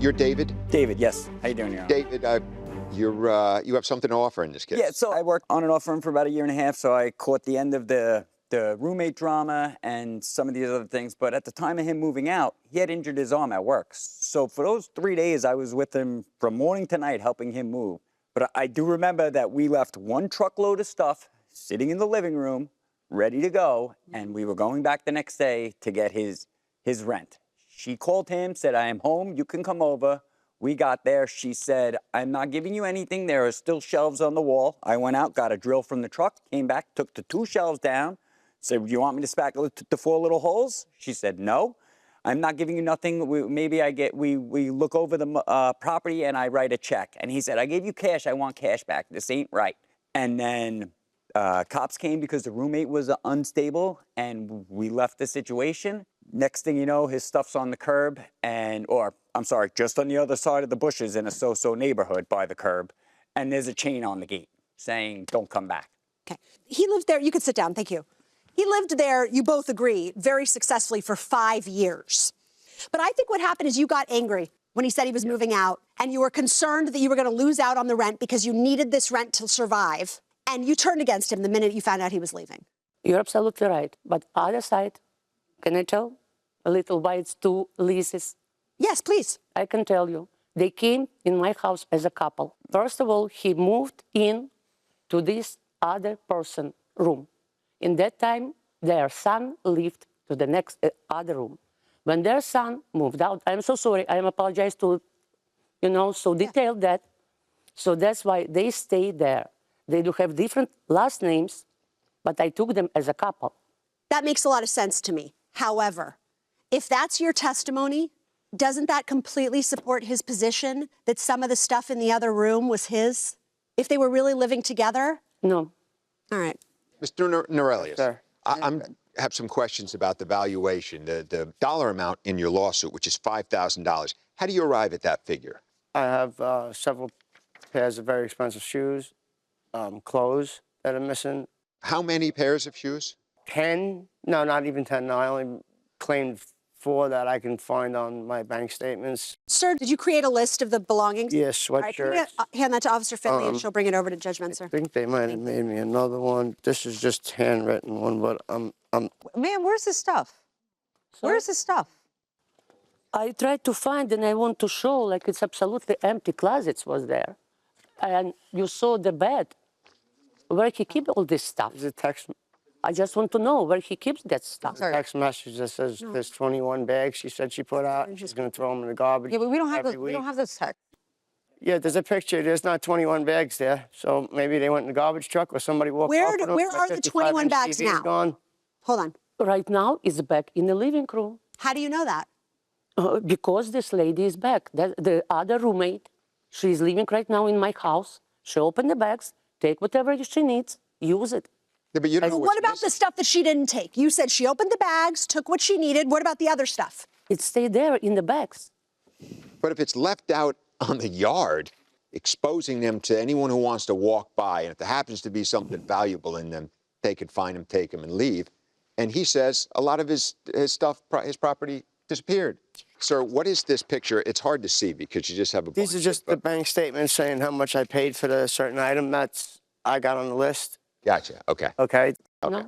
You're David? David, yes. How you doing, Your Honor? David, you have something to offer in this case. Yeah, so I worked on and off for him for about 1.5 years, so I caught the end of the roommate drama and some of these other things. But at the time of him moving out, he had injured his arm at work. So for those 3 days, I was with him from morning to night helping him move. But I do remember that we left 1 truckload of stuff sitting in the living room, ready to go, and we were going back the next day to get his rent. She called him, said, I am home, you can come over. We got there, she said, I'm not giving you anything, there are still shelves on the wall. I went out, got a drill from the truck, came back, took the 2 shelves down, said, do you want me to spackle the 4 little holes? She said, no, I'm not giving you nothing. We look over the property and I write a check. And he said, I gave you cash, I want cash back, this ain't right. And then cops came because the roommate was unstable and we left the situation. Next thing you know, his stuff's on the curb just on the other side of the bushes in a so-so neighborhood by the curb. And there's a chain on the gate saying, don't come back. Okay. He lived there. You could sit down. Thank you. He lived there, you both agree, very successfully for 5 years. But I think what happened is you got angry when he said he was moving out, and you were concerned that you were going to lose out on the rent because you needed this rent to survive, and you turned against him the minute you found out he was leaving. You're absolutely right. But other side, can I tell a little why it's 2 leases? Yes, please. I can tell you. They came in my house as a couple. First of all, he moved in to this other person's room. In that time, their son lived to the next other room. When their son moved out, I'm so sorry, I apologize to, so detailed that. So that's why they stayed there. They do have different last names, but I took them as a couple. That makes a lot of sense to me. However, if that's your testimony, doesn't that completely support his position that some of the stuff in the other room was his? If they were really living together? No. All right. Mr. Norelius, Sir. I have some questions about the valuation, the dollar amount in your lawsuit, which is $5,000. How do you arrive at that figure? I have several pairs of very expensive shoes, clothes that are missing. How many pairs of shoes? 10? No, not even 10. No, I only claimed 4 that I can find on my bank statements. Sir, did you create a list of the belongings? Yes, All right, sweatshirts. hand that to Officer Finley and she'll bring it over to Judge Menser. I think they might have made me another one. This is just handwritten one, but Ma'am, where's his stuff? Where's his stuff? I tried to find and I want to show like it's absolutely empty closets was there. And you saw the bed where he keep all this stuff. there's a text I just want to know where he keeps that stuff. message that says there's 21 bags she said she put out. She's going to throw them in the garbage. Yeah, but we don't have every week. we don't have this text. Yeah, there's a picture. There's not 21 bags there. So maybe they went in the garbage truck or somebody walked off with them. Where My are the 21 55-inch bags TV is now? gone. Hold on. Right now is back in the living room. How do you know that? Because this lady is back. The other roommate, she's living right now in my house. She opened the bags, take whatever she needs, use it. Yeah, but you don't know What about the stuff that she didn't take? You said she opened the bags, took what she needed. What about the other stuff? It stayed there in the bags. But if it's left out on the yard, exposing them to anyone who wants to walk by, and if there happens to be something valuable in them, they could find them, take them, and leave. And he says a lot of his stuff, his property, disappeared. Sir, what is this picture? It's hard to see because you just have a bunch. These are just the bank statements saying how much I paid for the certain item that's I got on the list. Gotcha. Okay. Okay. Okay.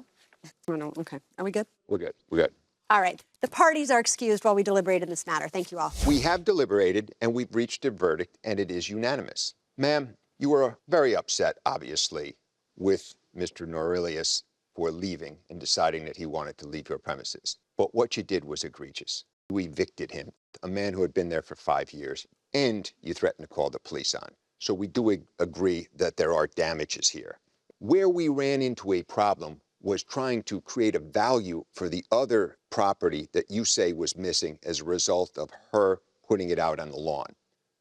No. Okay. Are we good? We're good. We're good. All right. The parties are excused while we deliberate in this matter. Thank you all. We have deliberated and we've reached a verdict, and it is unanimous. Ma'am, you were very upset, obviously, with Mr. Norelius for leaving and deciding that he wanted to leave your premises. But what you did was egregious. You evicted him, a man who had been there for 5 years, and you threatened to call the police on. So we do agree that there are damages here. Where we ran into a problem was trying to create a value for the other property that you say was missing as a result of her putting it out on the lawn.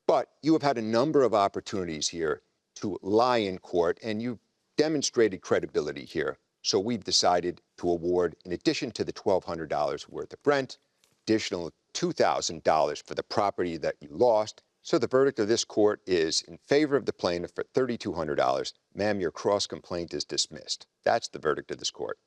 But you have had a number of opportunities here to lie in court, and you've demonstrated credibility here. So we've decided to award, in addition to the $1,200 worth of rent, additional $2,000 for the property that you lost. So the verdict of this court is in favor of the plaintiff for $3,200. Ma'am, your cross complaint is dismissed. That's the verdict of this court.